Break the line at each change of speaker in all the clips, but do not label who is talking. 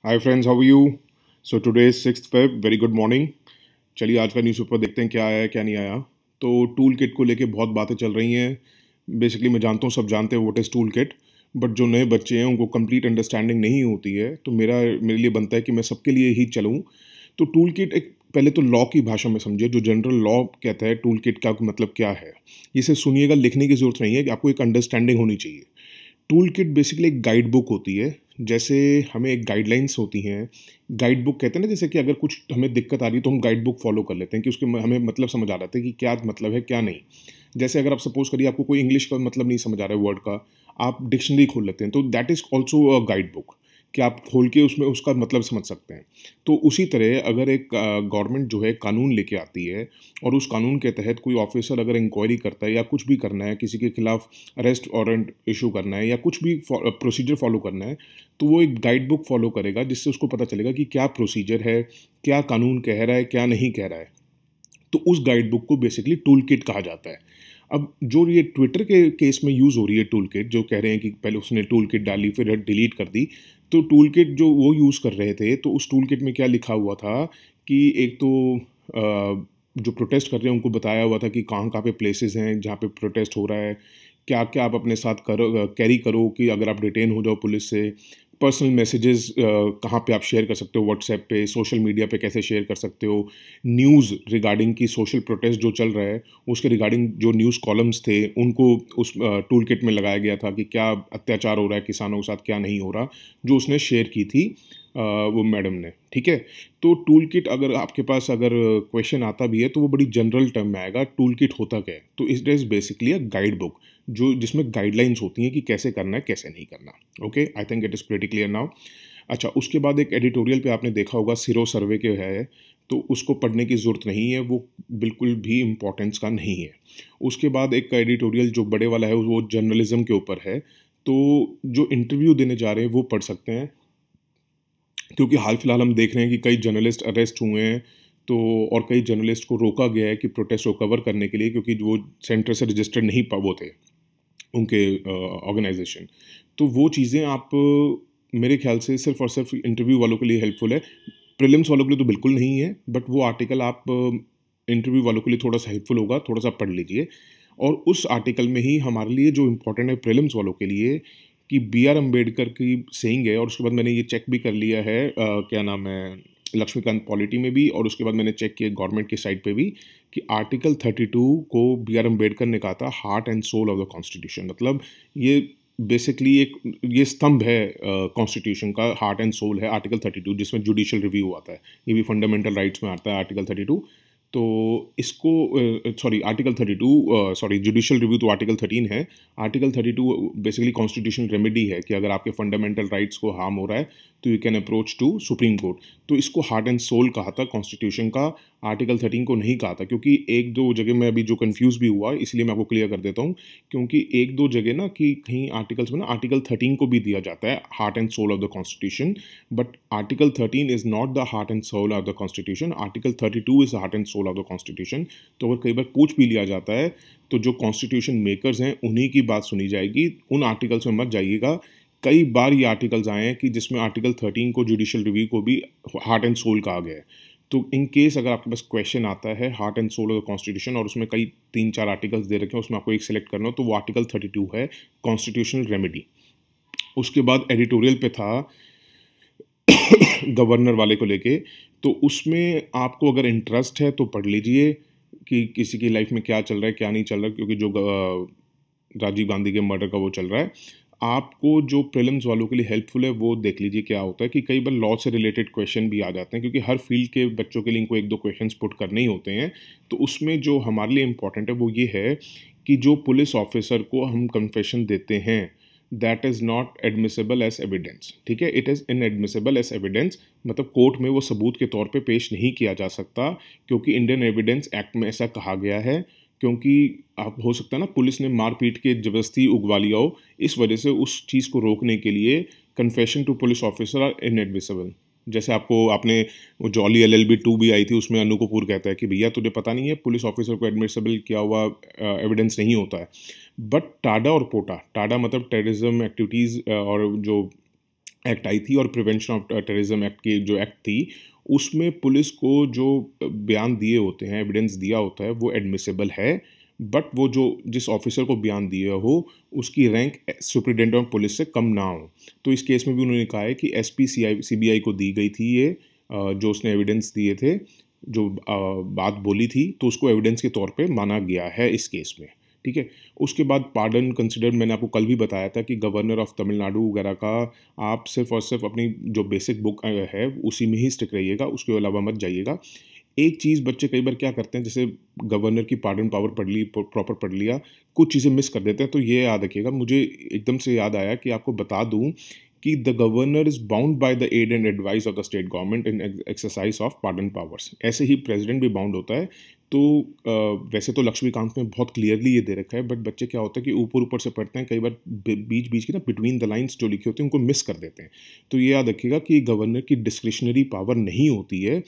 Hi friends, how are you? So today is 6 Feb. Very good morning. चलिए आज का newspaper देखते हैं क्या आया है क्या नहीं आया। तो टूल किट को लेके बहुत बातें चल रही हैं। बेसिकली मैं जानता हूँ, सब जानते हैं what is tool kit, but जो नए बच्चे हैं उनको कंप्लीट अंडरस्टैंडिंग नहीं होती है। तो मेरे लिए बनता है कि मैं सबके लिए ही चलूँ। तो टूल किट एक पहले तो लॉ की भाषा में समझिए। जो जनरल लॉ कहता है टूल किट का मतलब क्या है, इसे सुनिएगा। लिखने की ज़रूरत नहीं है, कि आपको एक अंडरस्टैंडिंग होनी चाहिए। टूल किट बेसिकली एक गाइड बुक होती है। जैसे हमें एक गाइडलाइंस होती हैं, गाइड बुक कहते हैं ना। जैसे कि अगर कुछ हमें दिक्कत आ रही है तो हम गाइड बुक फॉलो कर लेते हैं कि उसके हमें मतलब समझ आ जाता है कि क्या मतलब है क्या नहीं। जैसे अगर आप सपोज करिए आपको कोई इंग्लिश का मतलब नहीं समझ आ रहा है वर्ड का, आप डिक्शनरी खोल लेते हैं, तो that is also a guide book, कि आप खोल के उसमें उसका मतलब समझ सकते हैं। तो उसी तरह अगर एक गवर्नमेंट जो है कानून लेके आती है, और उस कानून के तहत कोई ऑफिसर अगर इंक्वायरी करता है या कुछ भी करना है, किसी के खिलाफ अरेस्ट वारंट इशू करना है या कुछ भी प्रोसीजर फॉलो करना है, तो वो एक गाइड बुक फॉलो करेगा, जिससे उसको पता चलेगा कि क्या प्रोसीजर है, क्या कानून कह रहा है, क्या नहीं कह रहा है। तो उस गाइड बुक को बेसिकली टूल किट कहा जाता है। अब जो ये ट्विटर के केस में यूज़ हो रही है टूल किट, जो कह रहे हैं कि पहले उसने टूल किट डाली फिर डिलीट कर दी, तो टूल किट जो वो यूज़ कर रहे थे, तो उस टूल किट में क्या लिखा हुआ था कि एक तो जो प्रोटेस्ट कर रहे हैं उनको बताया हुआ था कि कहाँ कहाँ पे प्लेसेस हैं जहाँ पे प्रोटेस्ट हो रहा है, क्या क्या आप अपने साथ करो, कैरी करो कि अगर आप डिटेन हो जाओ पुलिस से। पर्सनल मैसेजेस कहाँ पे आप शेयर कर सकते हो, व्हाट्सएप पे, सोशल मीडिया पे कैसे शेयर कर सकते हो। न्यूज़ रिगार्डिंग की सोशल प्रोटेस्ट जो चल रहा है उसके रिगार्डिंग जो न्यूज़ कॉलम्स थे उनको उस टूल किट में लगाया गया था कि क्या अत्याचार हो रहा है किसानों के साथ, क्या नहीं हो रहा, जो उसने शेयर की थी वो मैडम ने। ठीक है। तो टूल किट अगर आपके पास अगर क्वेश्चन आता भी है तो वो बड़ी जनरल टर्म में आएगा, टूल किट होता क्या है। तो it is basically a guide book, जो जिसमें गाइडलाइंस होती हैं कि कैसे करना है कैसे नहीं करना। Okay, I think it is pretty clear now. अच्छा, उसके बाद एक एडिटोरियल पे आपने देखा होगा, सिरो सर्वे के है, तो उसको पढ़ने की ज़रूरत नहीं है, वो बिल्कुल भी इम्पोर्टेंस का नहीं है। उसके बाद एक एडिटोरियल जो बड़े वाला है वो जर्नलिज्म के ऊपर है। तो जो इंटरव्यू देने जा रहे हैं वो पढ़ सकते हैं, क्योंकि हाल फिलहाल हम देख रहे हैं कि कई जर्नलिस्ट अरेस्ट हुए हैं। तो और कई जर्नलिस्ट को रोका गया है कि प्रोटेस्ट को कवर करने के लिए, क्योंकि वो सेंटर से रजिस्टर्ड नहीं वो थे उनके ऑर्गेनाइजेशन। तो वो चीज़ें आप मेरे ख्याल से सिर्फ और सिर्फ इंटरव्यू वालों के लिए हेल्पफुल है। प्रीलिम्स वालों के लिए तो बिल्कुल नहीं है, बट वो आर्टिकल आप इंटरव्यू वालों के लिए थोड़ा सा हेल्पफुल होगा, थोड़ा सा पढ़ लीजिए। और उस आर्टिकल में ही हमारे लिए जो इम्पोर्टेंट है प्रीलिम्स वालों के लिए, कि बी आर अम्बेडकर की सेइंग है। और उसके बाद मैंने ये चेक भी कर लिया है, क्या नाम है, लक्ष्मीकांत पॉलिटी में भी, और उसके बाद मैंने चेक किया गवर्नमेंट की साइट पे भी, कि आर्टिकल 32 को बी आर अम्बेडकर ने कहा था heart and soul of the constitution. मतलब ये बेसिकली एक ये स्तंभ है कॉन्स्टिट्यूशन का, हार्ट एंड सोल है आर्टिकल 32, जिसमें जुडिशियल रिव्यू आता है। ये भी फंडामेंटल राइट्स में आता है आर्टिकल 32। तो इसको sorry article 32, sorry judicial review तो आर्टिकल 13 है। आर्टिकल 32 बेसिकली कॉन्स्टिट्यूशनल रेमेडी है, कि अगर आपके फंडामेंटल राइट्स को हार्म हो रहा है तो you can approach to supreme court. तो इसको हार्ट एंड सोल कहा था कॉन्स्टिट्यूशन का, आर्टिकल 13 को नहीं कहा था। क्योंकि एक दो जगह मैं अभी जो कंफ्यूज भी हुआ, इसलिए मैं आपको क्लियर कर देता हूँ। क्योंकि एक दो जगह ना कि कहीं आर्टिकल्स में ना आर्टिकल 13 को भी दिया जाता है heart and soul of the constitution, but article 13 is not the heart and soul of the constitution, article 32 is heart and soul of the constitution. तो अगर कई बार पूछ भी लिया जाता है तो जो कॉन्स्टिट्यूशन मेकर्स हैं उन्हीं की बात सुनी जाएगी, उन आर्टिकल्स में मत जाइएगा। कई बार ये आर्टिकल्स आए हैं कि जिसमें आर्टिकल 13 को जुडिशियल रिव्यू को भी हार्ट एंड सोल कहा गया है। तो इन केस अगर आपके पास क्वेश्चन आता है heart and soul of the constitution, और उसमें कई 3-4 आर्टिकल्स दे रखे हैं, उसमें आपको एक सिलेक्ट करना हो, तो वो आर्टिकल 32 है, कॉन्स्टिट्यूशनल रेमेडी। उसके बाद एडिटोरियल पे था गवर्नर वाले को लेके। तो उसमें आपको अगर इंटरेस्ट है तो पढ़ लीजिए कि किसी की लाइफ में क्या चल रहा है क्या नहीं चल रहा है, क्योंकि जो राजीव गांधी के मर्डर का वो चल रहा है। आपको जो प्रीलिम्स वालों के लिए हेल्पफुल है वो देख लीजिए क्या होता है, कि कई बार लॉ से रिलेटेड क्वेश्चन भी आ जाते हैं, क्योंकि हर फील्ड के बच्चों के लिए इनको एक दो क्वेश्चंस पुट करने ही होते हैं। तो उसमें जो हमारे लिए इम्पोर्टेंट है वो ये है कि जो पुलिस ऑफिसर को हम कन्फेशन देते हैं, that is not admissible as evidence. ठीक है, it is inadmissible as evidence, मतलब कोर्ट में वो सबूत के तौर पे पेश नहीं किया जा सकता, क्योंकि इंडियन एविडेंस एक्ट में ऐसा कहा गया है। क्योंकि आप हो सकता है ना पुलिस ने मारपीट के जबरदस्ती उगवा लिया हो, इस वजह से उस चीज़ को रोकने के लिए confession to police officer are inadmissible. जैसे आपको आपने वो जॉली LLB 2 भी आई थी, उसमें अनु कपूर कहता है कि भैया तुझे पता नहीं है पुलिस ऑफिसर को एडमिसिबल किया हुआ एविडेंस नहीं होता है। बट टाडा और पोटा, टाडा मतलब टेररिज्म एक्टिविटीज़ और जो एक्ट आई थी और प्रिवेंशन ऑफ टेररिज्म एक्ट की जो एक्ट थी, उसमें पुलिस को जो बयान दिए होते हैं, एविडेंस दिया होता है, वो एडमिसिबल है। बट वो जो जिस ऑफिसर को बयान दिया हो उसकी रैंक सुप्रिटेंडेंट ऑफ पुलिस से कम ना हो। तो इस केस में भी उन्होंने कहा है कि एसपी सीबीआई को दी गई थी ये जो उसने एविडेंस दिए थे, जो बात बोली थी, तो उसको एविडेंस के तौर पे माना गया है इस केस में। ठीक है। उसके बाद पार्डन कंसिडर, मैंने आपको कल भी बताया था कि गवर्नर ऑफ तमिलनाडु वगैरह का आप सिर्फ और सिर्फ अपनी जो बेसिक बुक है उसी में ही स्टिक रहिएगा, उसके अलावा मत जाइएगा। एक चीज़ बच्चे कई बार क्या करते हैं, जैसे गवर्नर की पार्डन पावर पढ़ ली, प्रॉपर पढ़ लिया, कुछ चीज़ें मिस कर देते हैं। तो ये याद रखिएगा, मुझे एकदम से याद आया कि आपको बता दूं कि the governor is bound by the aid and advice of the state government in exercise of pardon powers. ऐसे ही प्रेसिडेंट भी बाउंड होता है। तो वैसे तो लक्ष्मीकांत में बहुत क्लियरली ये दे रखा है, बट बच्चे क्या होता है कि ऊपर ऊपर से पढ़ते हैं, कई बार बीच बीच की ना बिटवीन द लाइंस जो लिखी होती हैं उनको मिस कर देते हैं। तो ये याद रखिएगा कि गवर्नर की डिस्क्रिशनरी पावर नहीं होती है,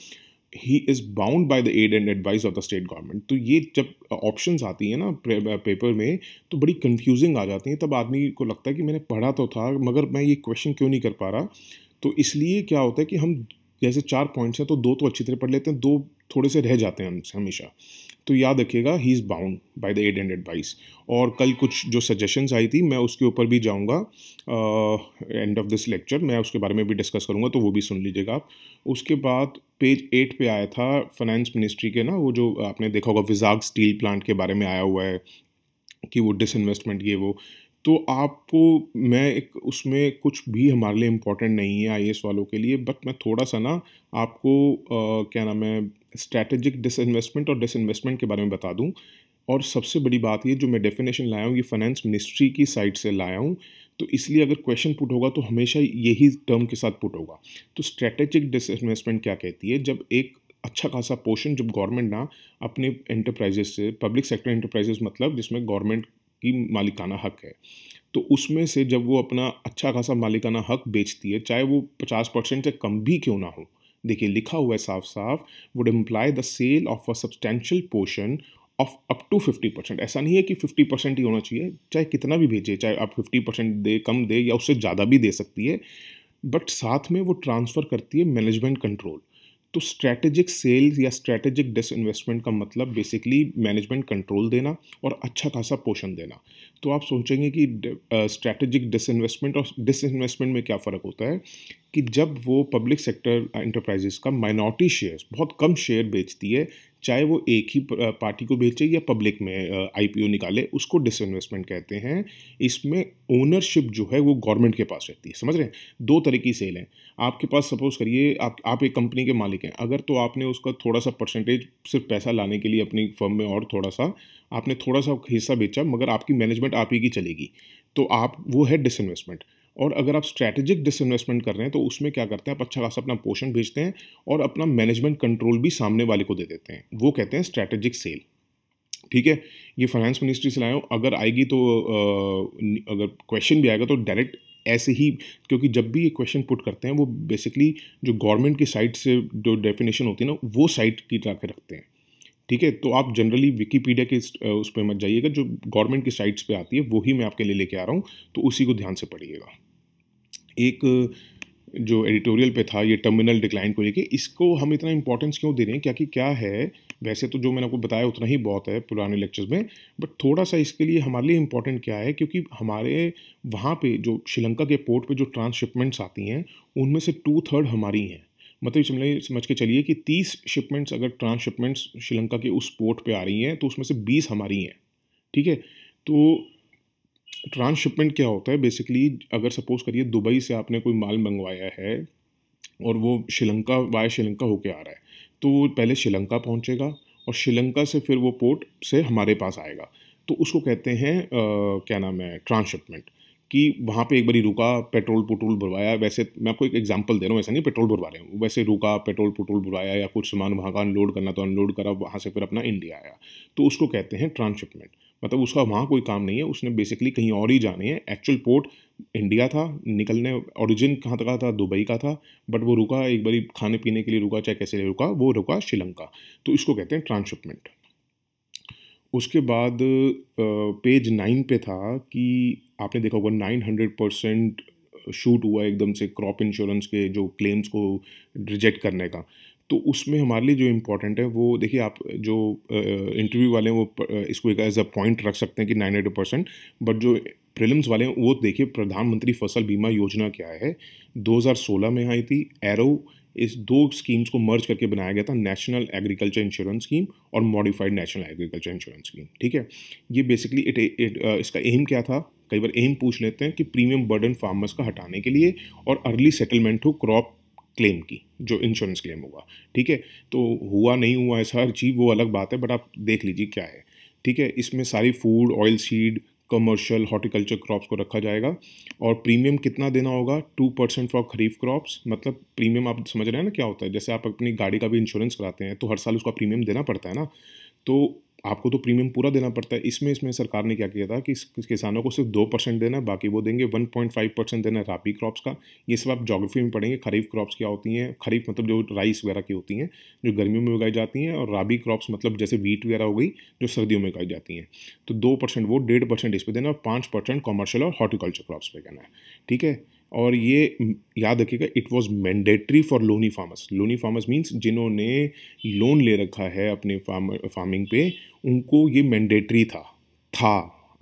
he is bound by the aid and advice of the state government. तो ये जब ऑप्शंस आती हैं ना पेपर में, तो बड़ी कंफ्यूजिंग आ जाती हैं। तब आदमी को लगता है कि मैंने पढ़ा तो था, मगर मैं ये क्वेश्चन क्यों नहीं कर पा रहा। तो इसलिए क्या होता है कि हम जैसे 4 पॉइंट्स हैं तो 2 तो अच्छी तरह पढ़ लेते हैं, 2 थोड़े से रह जाते हैं हमसे हमेशा। तो याद रखिएगा, he is bound by the aid and advice. और कल कुछ जो सजेशंस आई थी मैं उसके ऊपर भी जाऊंगा एंड ऑफ दिस लेक्चर, मैं उसके बारे में भी डिस्कस करूंगा, तो वो भी सुन लीजिएगा आप। उसके बाद पेज 8 पे आया था फाइनेंस मिनिस्ट्री के ना, वो जो आपने देखा होगा विजाग स्टील प्लांट के बारे में आया हुआ है कि वो डिसइन्वेस्टमेंट ये वो। तो आपको मैं एक उसमें कुछ भी हमारे लिए इम्पोर्टेंट नहीं है आईएएस वालों के लिए, बट मैं थोड़ा सा ना आपको क्या नाम है स्ट्रैटेजिक डिसइन्वेस्टमेंट और डिसइन्वेस्टमेंट के बारे में बता दूं। और सबसे बड़ी बात ये जो मैं डेफिनेशन लाया हूँ ये फाइनेंस मिनिस्ट्री की साइड से लाया हूँ, तो इसलिए अगर क्वेश्चन पुट होगा तो हमेशा यही टर्म के साथ पुट होगा। तो स्ट्रैटेजिक डिसइन्वेस्टमेंट क्या कहती है, जब एक अच्छा खासा पोर्शन जब गवर्नमेंट ना अपने एंटरप्राइजेस से, पब्लिक सेक्टर एंटरप्राइजेस मतलब जिसमें गवर्नमेंट की मालिकाना हक है, तो उसमें से जब वो अपना अच्छा खासा मालिकाना हक बेचती है, चाहे वो 50% से कम भी क्यों ना हो। देखिए लिखा हुआ है साफ साफ, would imply the sale of a substantial portion of up to 50%। ऐसा नहीं है कि 50% ही होना चाहिए, चाहे कितना भी भेजे, चाहे आप 50% दे, कम दे, या उससे ज़्यादा भी दे सकती है, बट साथ में वो ट्रांसफ़र करती है मैनेजमेंट कंट्रोल। तो स्ट्रैटेजिक सेल्स या स्ट्रैटेजिक डिसइन्वेस्टमेंट का मतलब बेसिकली मैनेजमेंट कंट्रोल देना और अच्छा खासा पोषण देना। तो आप सोचेंगे कि स्ट्रैटेजिक डिसइन्वेस्टमेंट और डिसइन्वेस्टमेंट में क्या फ़र्क होता है, कि जब वो पब्लिक सेक्टर एंटरप्राइजेस का माइनॉरिटी शेयर्स, बहुत कम शेयर बेचती है, चाहे वो एक ही पार्टी को बेचे या पब्लिक में आईपीओ निकाले, उसको डिसइन्वेस्टमेंट कहते हैं। इसमें ओनरशिप जो है वो गवर्नमेंट के पास रहती है। समझ रहे हैं, 2 तरह की सेल है। आपके पास सपोज करिए आप एक कंपनी के मालिक हैं, अगर तो आपने उसका थोड़ा सा परसेंटेज सिर्फ पैसा लाने के लिए अपनी फर्म में और थोड़ा सा आपने थोड़ा सा हिस्सा बेचा, मगर आपकी मैनेजमेंट आप ही की चलेगी, तो आप वो है डिसइन्वेस्टमेंट। और अगर आप स्ट्रैटेजिक डिसइन्वेस्टमेंट कर रहे हैं तो उसमें क्या करते हैं, आप अच्छा खासा अपना पोर्शन भेजते हैं और अपना मैनेजमेंट कंट्रोल भी सामने वाले को दे देते हैं, वो कहते हैं स्ट्रैटेजिक सेल। ठीक है, ये फाइनेंस मिनिस्ट्री से लाया हूँ। अगर आएगी तो अगर क्वेश्चन भी आएगा तो डायरेक्ट ऐसे ही, क्योंकि जब भी ये क्वेश्चन पुट करते हैं वो बेसिकली जो गवर्नमेंट की साइड से जो डेफिनेशन होती है ना, वो साइड की तरह के रखते हैं। ठीक है, तो आप जनरली विकीपीडिया के उस पर मत जाइएगा, जो गवर्नमेंट की साइट्स पे आती है वही मैं आपके लिए लेके आ रहा हूँ, तो उसी को ध्यान से पढ़िएगा। एक जो एडिटोरियल पे था ये टर्मिनल डिक्लाइन को लेके, इसको हम इतना इंपॉर्टेंस क्यों दे रहे हैं, क्या कि क्या है, वैसे तो जो मैंने आपको बताया उतना ही बहुत है पुराने लेक्चर्स में, बट थोड़ा सा इसके लिए हमारे लिए इंपॉर्टेंट क्या है, क्योंकि हमारे वहाँ पे जो श्रीलंका के पोर्ट पे जो ट्रांसशिपमेंट्स आती हैं उनमें से 2/3 हमारी हैं। मतलब समझ के चलिए कि 30 शिपमेंट्स अगर ट्रांसशिपमेंट्स श्रीलंका के उस पोर्ट पे आ रही हैं तो उसमें से 20 हमारी हैं। ठीक है, तो ट्रांसशिपमेंट क्या होता है बेसिकली, अगर सपोज करिए दुबई से आपने कोई माल मंगवाया है और वो श्रीलंका वाया श्रीलंका होके आ रहा है, तो वो पहले श्रीलंका पहुंचेगा और श्रीलंका से फिर वो पोर्ट से हमारे पास आएगा, तो उसको कहते हैं क्या नाम है ट्रांसशिपमेंट। कि वहाँ पे एक बारी रुका, पेट्रोल पुट्रोल भरवाया, वैसे मैं आपको एक एग्जांपल दे रहा हूँ, ऐसा नहीं पेट्रोल भरवा रहे हूँ, वैसे रुका, पेट्रोल पुट्रोल भरवाया या कुछ सामान वहाँ का अनलोड करना तो अनलोड करा, वहाँ से फिर अपना इंडिया आया, तो उसको कहते हैं ट्रांसशिपमेंट। मतलब उसका वहाँ कोई काम नहीं है, उसने बेसिकली कहीं और ही जाने हैं, एक्चुअल पोर्ट इंडिया था, निकलने ओरिजिन कहाँ तक का था, दुबई का था, बट वो रुका एक बारी खाने पीने के लिए रुका, चाहे कैसे रुका, वो रुका श्रीलंका, तो इसको कहते हैं ट्रांसशिपमेंट। उसके बाद पेज 9 पे था कि आपने देखा होगा 900% शूट हुआ एकदम से क्रॉप इंश्योरेंस के जो क्लेम्स को रिजेक्ट करने का। तो उसमें हमारे लिए जो इम्पोर्टेंट है वो देखिए, आप जो इंटरव्यू वाले हैं वो इसको एक एज अ पॉइंट रख सकते हैं कि 98%, बट जो प्रीलिम्स वाले हैं वो देखिए प्रधानमंत्री फसल बीमा योजना क्या है। 2016 में आई थी। एरो इस दो स्कीम्स को मर्ज करके बनाया गया था, नेशनल एग्रीकल्चर इंश्योरेंस स्कीम और modified national agriculture insurance scheme. ठीक है, ये बेसिकली इसका एम क्या था, कई बार एम पूछ लेते हैं कि प्रीमियम बर्डन फार्मर्स का हटाने के लिए और अर्ली सेटलमेंट हो क्रॉप क्लेम की, जो इंश्योरेंस क्लेम होगा। ठीक है, तो हुआ नहीं हुआ ऐसा हर चीज़ वो अलग बात है, बट आप देख लीजिए क्या है। ठीक है, इसमें सारी food, oil seed, commercial, horticulture crops को रखा जाएगा। और प्रीमियम कितना देना होगा, 2% फॉर खरीफ क्रॉप्स। मतलब प्रीमियम आप समझ रहे हैं ना क्या होता है, जैसे आप अपनी गाड़ी का भी इंश्योरेंस कराते हैं तो हर साल उसका प्रीमियम देना पड़ता है ना, तो आपको तो प्रीमियम पूरा देना पड़ता है। इसमें सरकार ने क्या किया था कि किसानों को सिर्फ 2% देना है, बाकी वो देंगे 1.5% देना है राबी क्रॉप्स का। ये सब आप ज्योग्राफी में पढ़ेंगे। खरीफ क्रॉप्स क्या होती हैं, खरीफ मतलब जो राइस वगैरह की होती हैं जो गर्मियों में उगाई जाती हैं, और राबी क्रॉप्स मतलब जैसे वीट वगैरह हो गई जो सर्दियों में उगाई जाती हैं। तो 2% वो, 1.5% इस पर देना, और 5% कॉमर्शियल और हॉर्टिकल्चर क्रॉप्स पे करना है। ठीक है, और ये याद रखिएगा, it was mandatory for Loni farmers. Loni farmers means जिन्होंने लोन ले रखा है अपने फार्मिंग पे, उनको ये मैंडेटरी था।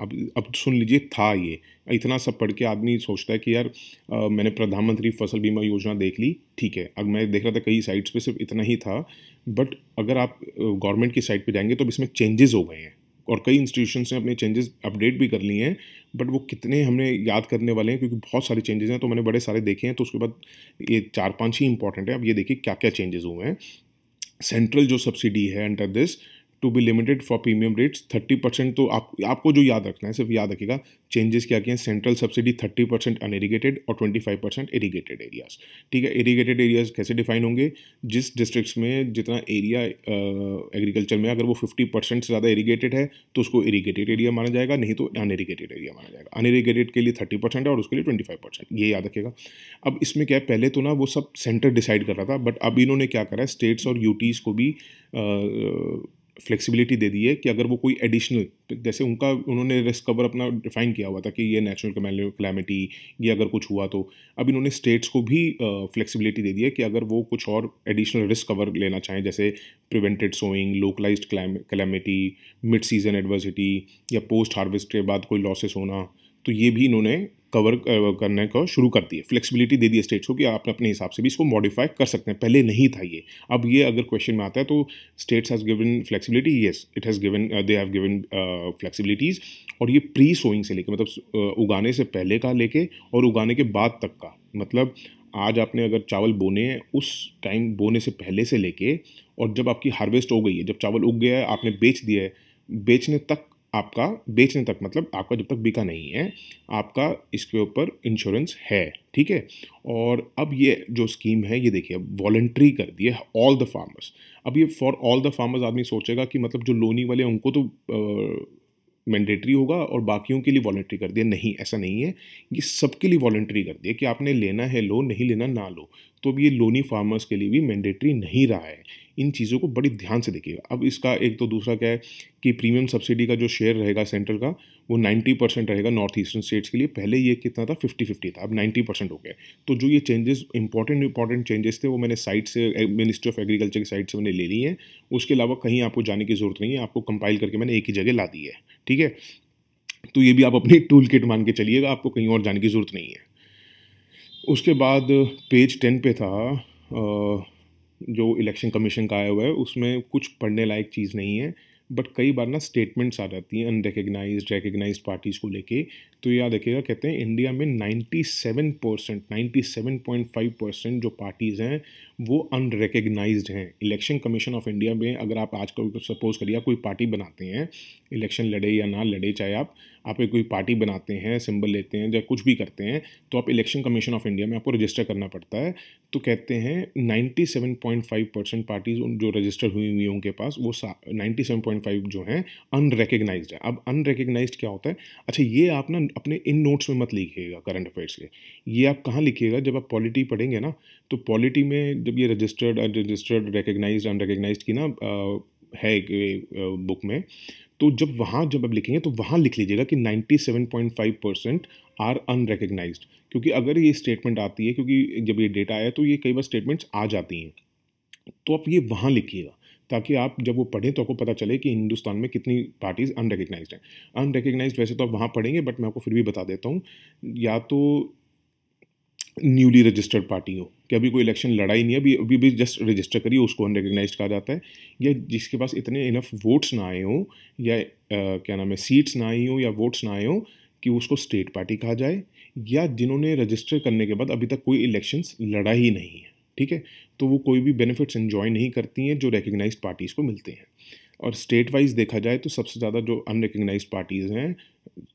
अब सुन लीजिए, था ये। इतना सब पढ़ के आदमी सोचता है कि यार मैंने प्रधानमंत्री फसल बीमा योजना देख ली, ठीक है। अब मैं देख रहा था कई साइट्स पे सिर्फ इतना ही था, बट अगर आप गवर्नमेंट की साइट पे जाएंगे तो अब इसमें चेंजेस हो गए हैं, और कई इंस्टीट्यूशंस ने अपने चेंजेस अपडेट भी कर लिए हैं। बट वो कितने हमने याद करने वाले हैं, क्योंकि बहुत सारे चेंजेस हैं, तो मैंने बड़े सारे देखे हैं। तो उसके बाद ये 4-5 ही इंपॉर्टेंट है। अब ये देखिए क्या क्या चेंजेस हुए हैं। सेंट्रल जो सब्सिडी है under this to be limited for premium rates 30%। तो आपको जो याद रखना है, सिर्फ याद रखिएगा चेंजेस क्या किए हैं। सेंट्रल सब्सिडी 30% अनइरीगेटेड और 25% इरीगेटेड एरियाज। ठीक है, इरीगेटेड एरियाज कैसे डिफाइन होंगे, जिस डिस्ट्रिक्ट्स में जितना एरिया एग्रीकल्चर में अगर वो 50% से ज़्यादा इरीगेटेड है तो उसको इरीगेटेड एरिया माना जाएगा, नहीं तो अनइरीगेटेड एरिया माना जाएगा। अनइरीगेटेड के लिए 30% है और उसके लिए 25%, ये याद रखिएगा। अब इसमें क्या है, पहले तो ना वो सब सेंटर डिसाइड कर रहा था, बट अब इन्होंने क्या करा है, स्टेट्स और यूटीज़ को भी फ्लेक्सिबिलिटी दे दी है कि अगर वो कोई एडिशनल, जैसे उन्होंने रिस्क कवर अपना डिफाइन किया हुआ था कि ये नेचुरल कैलामिटी, ये अगर कुछ हुआ तो अब इन्होंने स्टेट्स को भी फ्लेक्सिबिलिटी दे दी है कि अगर वो कुछ और एडिशनल रिस्क कवर लेना चाहें, जैसे prevented sowing, localized calamity, mid season adversity, या पोस्ट हार्वेस्ट के बाद कोई लॉसेस होना, तो ये भी इन्होंने कवर करने को शुरू कर दिए। फ्लेक्सिबिलिटी दे दी स्टेट्स को कि आप अपने हिसाब से भी इसको मॉडिफाई कर सकते हैं। पहले नहीं था ये। अब ये अगर क्वेश्चन में आता है तो states has given flexibility, yes it has given, they have given flexibilities. और ये प्री सोइंग से लेके, मतलब उगाने से पहले का लेके और उगाने के बाद तक का, मतलब आज आपने अगर चावल बोने हैं उस टाइम बोने से पहले से लेके, और जब आपकी हार्वेस्ट हो गई है, जब चावल उग गया है, आपने बेच दिया है, बेचने तक मतलब आपका जब तक बिका नहीं है, आपका इसके ऊपर इंश्योरेंस है। ठीक है, और अब ये जो स्कीम है ये देखिए वॉलंटरी कर दी है ऑल द फार्मर्स। अब ये फॉर ऑल द फार्मर्स आदमी सोचेगा कि मतलब जो लोनी वाले हैं उनको तो मैंडेटरी होगा और बाकियों के लिए वॉलंटरी कर दिया। नहीं, ऐसा नहीं है। ये सबके लिए वॉलंटरी कर दिया कि आपने लेना है लो, नहीं लेना ना लो। तो अब ये लोनी फार्मर्स के लिए भी मैंडेटरी नहीं रहा है। इन चीज़ों को बड़ी ध्यान से देखिएगा। अब इसका एक तो दूसरा क्या है कि प्रीमियम सब्सिडी का जो शेयर रहेगा सेंट्रल का, वो 90% रहेगा नॉर्थ ईस्टर्न स्टेट्स के लिए। पहले ये कितना था, 50-50 था, अब 90% हो गया। तो जो ये चेंजेस इंपॉर्टेंट चेंजेस थे वो मैंने साइट से, मिनिस्ट्री ऑफ एग्रीकल्चर की साइट से मैंने ले ली हैं। उसके अलावा कहीं आपको जाने की ज़रूरत नहीं है, आपको कंपाइल करके मैंने एक ही जगह ला दी है। ठीक है, तो ये भी आप अपनी टूल किट मान के चलिएगा, आपको कहीं और जाने की ज़रूरत नहीं है। उसके बाद पेज 10 पे था जो इलेक्शन कमीशन का आया हुआ है, उसमें कुछ पढ़ने लायक चीज़ नहीं है, बट कई बार ना स्टेटमेंट्स आ जाती हैं अनरिकग्नाइज्ड रिकग्नाइज्ड पार्टीज़ को लेके। तो याद रखिएगा, कहते हैं इंडिया में 97.5% जो पार्टीज़ हैं वो अनरिकग्नाइज्ड हैं। इलेक्शन कमीशन ऑफ इंडिया में अगर आप आज को सपोज करिए कोई पार्टी बनाते हैं, इलेक्शन लड़े या ना लड़े, चाहे आप एक कोई पार्टी बनाते हैं, सिंबल लेते हैं या कुछ भी करते हैं, तो आप इलेक्शन कमीशन ऑफ इंडिया में आपको रजिस्टर करना पड़ता है। तो कहते हैं 97.5% पार्टीज़ जो रजिस्टर हुई हैं उनके पास, वो 97.5 जो हैं अनरिकग्नाइज्ड है। अब अनरिकग्नाइज्ड क्या होता है? अच्छा, ये आप ना अपने इन नोट्स में मत लिखिएगा करंट अफेयर्स के। ये आप कहाँ लिखिएगा, जब आप पॉलिटी पढ़ेंगे ना, तो पॉलिटी में जब ये रजिस्टर्ड, अनरजिस्टर्ड, रिकग्नाइज्ड, अनरिकग्नाइज्ड की ना है एक बुक में, तो जब आप लिखेंगे तो वहाँ लिख लीजिएगा कि 97.5% आर अनरिकग्नाइज्ड, क्योंकि अगर ये स्टेटमेंट आती है, क्योंकि जब ये डेटा आया तो ये कई बार स्टेटमेंट्स आ जाती हैं, तो आप ये वहाँ लिखिएगा ताकि आप जब वो पढ़ें तो आपको पता चले कि हिंदुस्तान में कितनी पार्टीज अनरिकग्नाइज्ड हैं। अनरिकग्नाइज्ड वैसे तो आप वहाँ पढ़ेंगे, बट मैं आपको फिर भी बता देता हूँ, या तो न्यूली रजिस्टर्ड पार्टी हो कि अभी कोई इलेक्शन लड़ा ही नहीं है, अभी अभी भी जस्ट रजिस्टर करिए, उसको अनरिकग्नाइज्ड कहा जाता है। या जिसके पास इतने इनफ वोट्स ना आए हों, या क्या नाम है, सीट्स ना आई हों या वोट्स ना आए हों कि उसको स्टेट पार्टी कहा जाए, या जिन्होंने रजिस्टर करने के बाद अभी तक कोई इलेक्शंस लड़ा ही नहीं है, ठीक है, तो वो कोई भी बेनिफिट्स एंजॉय नहीं करती हैं जो रिकग्नाइज्ड पार्टीज़ को मिलते हैं। और स्टेट वाइज देखा जाए तो सबसे ज़्यादा जो अनरिकग्नाइज्ड पार्टीज़ हैं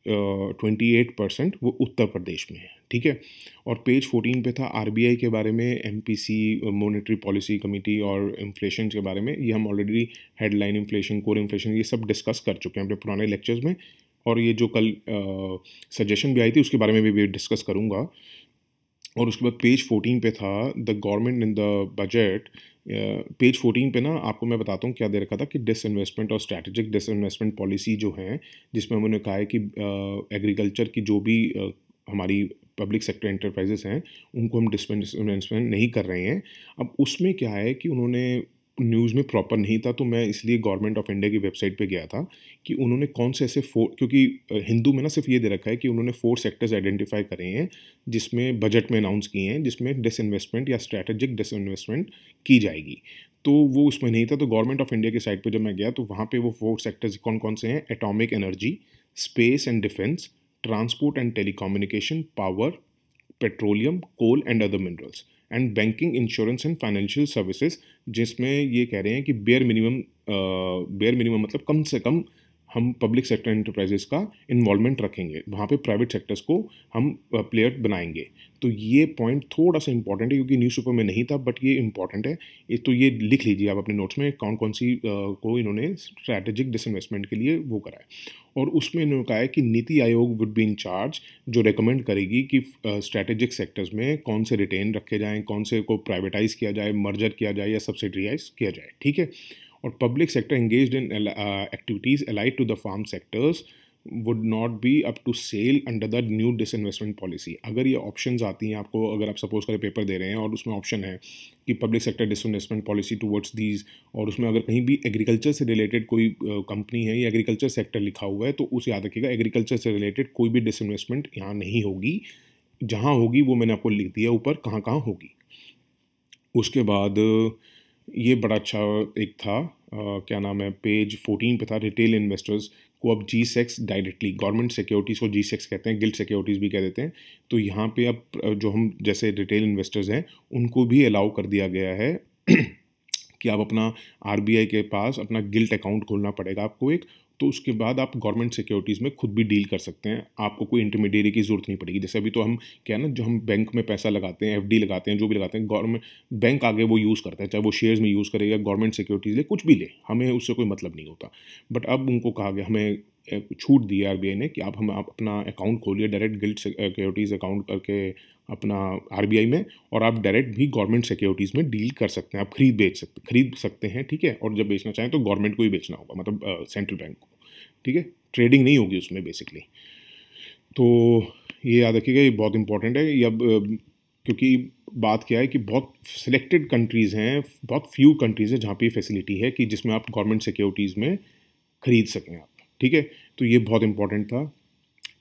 28% वो उत्तर प्रदेश में है, ठीक है। और पेज 14 पे था आरबीआई के बारे में, एमपीसी मॉनेटरी पॉलिसी कमेटी और इन्फ्लेशन के बारे में। ये हम already headline inflation, core inflation, ये सब डिस्कस कर चुके हैं अपने पुराने लेक्चर्स में, और ये जो कल सजेशन भी आई थी उसके बारे में भी डिस्कस करूँगा। और उसके बाद पेज 14 पे था the government in the budget. Page 14 पे ना आपको मैं बताता हूँ क्या दे रखा था कि डिसइन्वेस्टमेंट और स्ट्रैटेजिक डिसइन्वेस्टमेंट पॉलिसी जो है, जिसमें उन्होंने कहा है कि एग्रीकल्चर की जो भी हमारी पब्लिक सेक्टर एंटरप्राइजेस हैं उनको हम डिसइन्वेस्टमेंट नहीं कर रहे हैं। अब उसमें क्या है कि उन्होंने न्यूज़ में प्रॉपर नहीं था, तो मैं इसलिए गवर्नमेंट ऑफ इंडिया की वेबसाइट पे गया था कि उन्होंने कौन से ऐसे क्योंकि हिंदू में ना सिर्फ ये दे रखा है कि उन्होंने 4 सेक्टर्स आइडेंटिफाई करे हैं जिसमें बजट में अनाउंस किए हैं, जिसमें डिसइन्वेस्टमेंट या स्ट्रैटेजिक डिसइन्वेस्टमेंट की जाएगी। तो वो उसमें नहीं था, तो गवर्नमेंट ऑफ इंडिया की साइट पर जब मैं गया तो वहाँ पर वो 4 सेक्टर्स कौन कौन से हैं: atomic energy, space and defence, transport and telecommunication, power, petroleum, coal and other minerals, and banking, insurance and financial services, जिसमें ये कह रहे हैं कि बेयर मिनिमम मतलब कम से कम हम पब्लिक सेक्टर एंटरप्राइजेस का इन्वॉल्वमेंट रखेंगे, वहाँ पे प्राइवेट सेक्टर्स को हम प्लेयर बनाएंगे। तो ये पॉइंट थोड़ा सा इंपॉर्टेंट है क्योंकि न्यूज़पेपर में नहीं था, बट ये इंपॉर्टेंट है। तो ये लिख लीजिए आप अपने नोट्स में कौन कौन सी को इन्होंने स्ट्रैटेजिक डिसइन्वेस्टमेंट के लिए वो करा है। और उसमें इन्होंने कहा है कि NITI Aayog would be in charge, जो रेकमेंड करेगी कि स्ट्रैटेजिक सेक्टर्स में कौन से रिटेन रखे जाएँ, कौन से को प्राइवेटाइज किया जाए, मर्जर किया जाए या सब्सिडीराइज किया जाए, ठीक है। और public sector engaged in activities allied to the farm sectors would not be up to sale under the new disinvestment policy. अगर ये ऑप्शंस आती हैं आपको, अगर आप सपोज करें पेपर दे रहे हैं और उसमें ऑप्शन है कि public sector disinvestment policy towards these, और उसमें अगर कहीं भी एग्रीकल्चर से रिलेटेड कोई कंपनी है या एग्रीकल्चर सेक्टर लिखा हुआ है, तो उसे याद रखिएगा एग्रीकल्चर से रिलेटेड कोई भी डिसइन्वेस्टमेंट यहाँ नहीं होगी। जहाँ होगी वो मैंने आपको लिख दिया ऊपर कहाँ कहाँ होगी। उसके बाद ये बड़ा अच्छा एक था, क्या नाम है, पेज 14 पे था, रिटेल इन्वेस्टर्स को अब G-Secs डायरेक्टली, गवर्नमेंट सिक्योरिटीज़ को G-Secs कहते हैं, गिल्ट सिक्योरिटीज़ भी कह देते हैं। तो यहाँ पे अब जो हम जैसे रिटेल इन्वेस्टर्स हैं उनको भी अलाउ कर दिया गया है कि आप अपना आरबीआई के पास अपना गिल्ट अकाउंट खोलना पड़ेगा आपको एक, तो उसके बाद आप गवर्नमेंट सिक्योरिटीज़ में खुद भी डील कर सकते हैं, आपको कोई इंटरमीडिएरी की ज़रूरत नहीं पड़ेगी। जैसे अभी तो हम क्या है ना, जो हम बैंक में पैसा लगाते हैं, एफडी लगाते हैं, जो भी लगाते हैं, गवर्नमेंट बैंक आगे वो यूज़ करता है, चाहे वो शेयर्स में यूज़ करेगा, गवर्नमेंट सिक्योरिटीज़ ले, कुछ भी ले, हमें उससे कोई मतलब नहीं होता। बट अब उनको कहा गया, हमें छूट दी है आरबीआई ने कि आप अपना अकाउंट खोलिए डायरेक्ट गिल्ट सिक्योरिटीज़ अकाउंट करके अपना आरबीआई में, और आप डायरेक्ट भी गवर्नमेंट सिक्योरिटीज़ में डील कर सकते हैं, आप खरीद सकते हैं, ठीक है। और जब बेचना चाहें तो गवर्नमेंट को ही बेचना होगा, मतलब सेंट्रल बैंक को, ठीक है, ट्रेडिंग नहीं होगी उसमें बेसिकली। तो ये याद रखिएगा, ये बहुत इंपॉर्टेंट है। ये अब क्योंकि बात क्या है कि बहुत सिलेक्टेड कंट्रीज़ हैं, बहुत फ्यू कंट्रीज़ हैं जहाँ पे ये फैसिलिटी है कि जिसमें आप गवर्नमेंट सिक्योरिटीज़ में ख़रीद सकें आप, ठीक है। तो ये बहुत इंपॉर्टेंट था।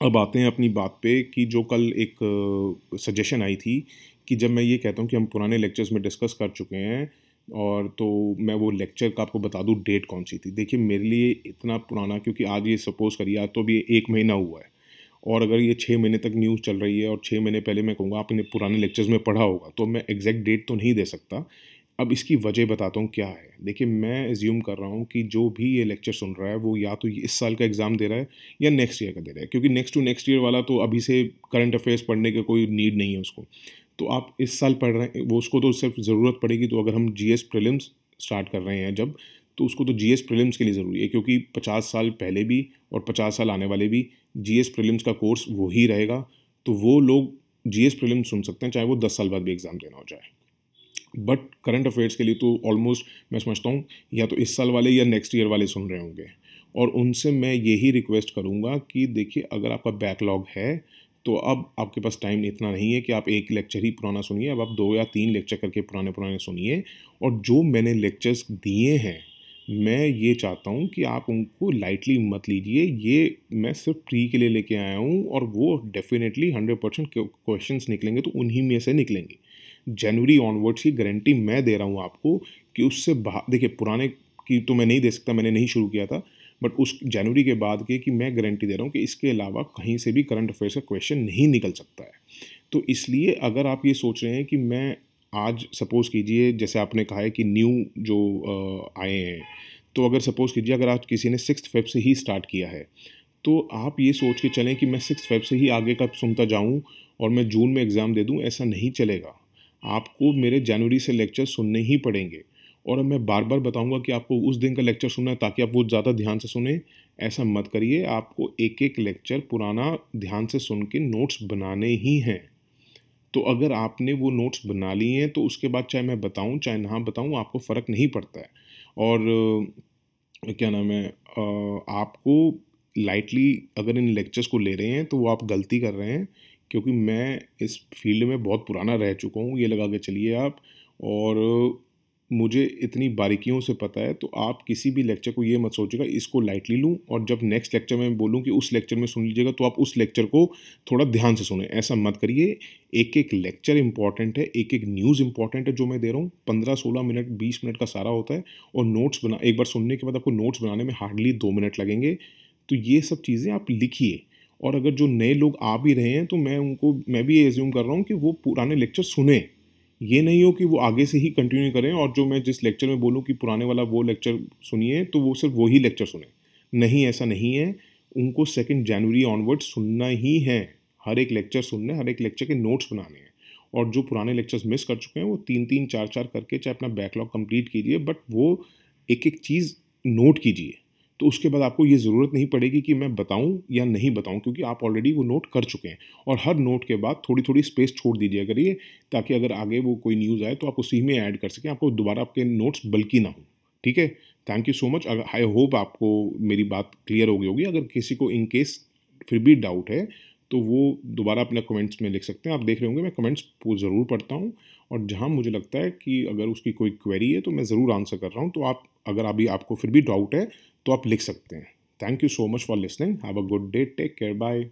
अब आते हैं अपनी बात पे कि जो कल एक सजेशन आई थी कि जब मैं ये कहता हूँ कि हम पुराने लेक्चर्स में डिस्कस कर चुके हैं, और तो मैं वो लेक्चर का आपको बता दूँ डेट कौन सी थी। देखिए मेरे लिए इतना पुराना, क्योंकि आज ये सपोज़ करिए आज तो अभी 1 महीना हुआ है, और अगर ये 6 महीने तक न्यूज़ चल रही है और 6 महीने पहले मैं कहूँगा आपने पुराने लेक्चर्स में पढ़ा होगा, तो मैं एग्जैक्ट डेट तो नहीं दे सकता। अब इसकी वजह बताता हूँ क्या है। देखिए मैं एज्यूम कर रहा हूँ कि जो भी ये लेक्चर सुन रहा है वो या तो इस साल का एग्ज़ाम दे रहा है या नेक्स्ट ईयर का दे रहा है, क्योंकि नेक्स्ट टू नेक्स्ट ईयर वाला तो अभी से करंट अफेयर्स पढ़ने का कोई नीड नहीं है उसको। तो आप इस साल पढ़ रहे हैं, वो उसको तो सिर्फ ज़रूरत पड़ेगी, तो अगर हम जीएस प्रीलिम्स स्टार्ट कर रहे हैं जब, तो उसको तो जीएस प्रीलिम्स के लिए ज़रूरी है, क्योंकि 50 साल पहले भी और 50 साल आने वाले भी जीएस प्रीलिम्स का कोर्स वो ही रहेगा। तो वो लोग जीएस प्रीलिम्स सुन सकते हैं चाहे वो 10 साल बाद भी एग्ज़ाम देना हो जाए। बट करंट अफेयर्स के लिए तो ऑलमोस्ट मैं समझता हूँ या तो इस साल वाले या नेक्स्ट ईयर वाले सुन रहे होंगे। और उनसे मैं यही रिक्वेस्ट करूँगा कि देखिए, अगर आपका बैकलॉग है तो अब आपके पास टाइम इतना नहीं है कि आप एक लेक्चर ही पुराना सुनिए, अब आप 2 या 3 लेक्चर करके पुराने सुनिए। और जो मैंने लेक्चर्स दिए हैं, मैं ये चाहता हूँ कि आप उनको लाइटली मत लीजिए। ये मैं सिर्फ प्री के लिए लेके आया हूँ और वो डेफिनेटली 100% क्वेश्चंस निकलेंगे तो उन्हीं में से निकलेंगे। जनवरी ऑनवर्ड्स की गारंटी मैं दे रहा हूँ आपको कि उससे बाहर देखिए, पुराने की तो मैं नहीं दे सकता, मैंने नहीं शुरू किया था, बट उस जनवरी के बाद के कि मैं गारंटी दे रहा हूँ कि इसके अलावा कहीं से भी करंट अफेयर्स का क्वेश्चन नहीं निकल सकता है। तो इसलिए अगर आप ये सोच रहे हैं कि मैं आज सपोज़ कीजिए, जैसे आपने कहा है कि न्यू जो आए हैं, तो अगर सपोज़ कीजिए अगर आज किसी ने 6 फेब से ही स्टार्ट किया है, तो आप ये सोच के चलें कि मैं 6 फेब से ही आगे का सुनता जाऊँ और मैं जून में एग्ज़ाम दे दूँ, ऐसा नहीं चलेगा। आपको मेरे जनवरी से लेक्चर सुनने ही पड़ेंगे। और अब मैं बार बार बताऊंगा कि आपको उस दिन का लेक्चर सुनना है ताकि आप वो ज़्यादा ध्यान से सुने, ऐसा मत करिए। आपको एक एक लेक्चर पुराना ध्यान से सुन के नोट्स बनाने ही हैं। तो अगर आपने वो नोट्स बना लिए हैं तो उसके बाद चाहे मैं बताऊं चाहे ना बताऊं, आपको फ़र्क नहीं पड़ता है। और क्या नाम है, आपको लाइटली अगर इन लेक्चर्स को ले रहे हैं तो वो आप गलती कर रहे हैं, क्योंकि मैं इस फील्ड में बहुत पुराना रह चुका हूँ, ये लगा के चलिए आप। और मुझे इतनी बारीकियों से पता है, तो आप किसी भी लेक्चर को ये मत सोचिएगा इसको लाइटली लूँ और जब नेक्स्ट लेक्चर में बोलूँ कि उस लेक्चर में सुन लीजिएगा तो आप उस लेक्चर को थोड़ा ध्यान से सुने, ऐसा मत करिए। एक एक लेक्चर इंपॉर्टेंट है, एक एक न्यूज़ इंपॉर्टेंट है जो मैं दे रहा हूँ। 15-16 मिनट 20 मिनट का सारा होता है और नोट्स बना एक बार सुनने के बाद आपको नोट्स बनाने में हार्डली 2 मिनट लगेंगे। तो ये सब चीज़ें आप लिखिए। और अगर जो नए लोग आ भी रहे हैं तो मैं भी ये एज्यूम कर रहा हूँ कि वो पुराने लेक्चर सुने, ये नहीं हो कि वो आगे से ही कंटिन्यू करें और जो मैं जिस लेक्चर में बोलूँ कि पुराने वाला वो लेक्चर सुनिए तो वो सिर्फ वही लेक्चर सुने। नहीं, ऐसा नहीं है। उनको 2 जनवरी ऑनवर्ड सुनना ही है, हर एक लेक्चर सुनना है, हर एक लेक्चर के नोट्स बनाने हैं। और जो पुराने लेक्चर्स मिस कर चुके हैं वो 3-3 4-4 करके चाहे अपना बैकलॉग कंप्लीट कीजिए, बट वो एक एक चीज़ नोट कीजिए। तो उसके बाद आपको ये ज़रूरत नहीं पड़ेगी कि मैं बताऊं या नहीं बताऊं, क्योंकि आप ऑलरेडी वो नोट कर चुके हैं। और हर नोट के बाद थोड़ी थोड़ी स्पेस छोड़ दीजिए करिए, ताकि अगर आगे वो कोई न्यूज़ आए तो आप उसी में ऐड कर सकें, आपको दोबारा आपके नोट्स बल्कि ना हो। ठीक है, thank you so much. I hope आपको मेरी बात क्लियर हो गई होगी। अगर किसी को इन केस फिर भी डाउट है तो वो दोबारा अपने कमेंट्स में लिख सकते हैं। आप देख रहे होंगे मैं कमेंट्स ज़रूर पढ़ता हूँ, और जहाँ मुझे लगता है कि अगर उसकी कोई क्वेरी है तो मैं ज़रूर आंसर कर रहा हूँ। तो आप अगर अभी आपको फिर भी डाउट है तो आप लिख सकते हैं। Thank you so much for listening. Have a good day, take care, bye.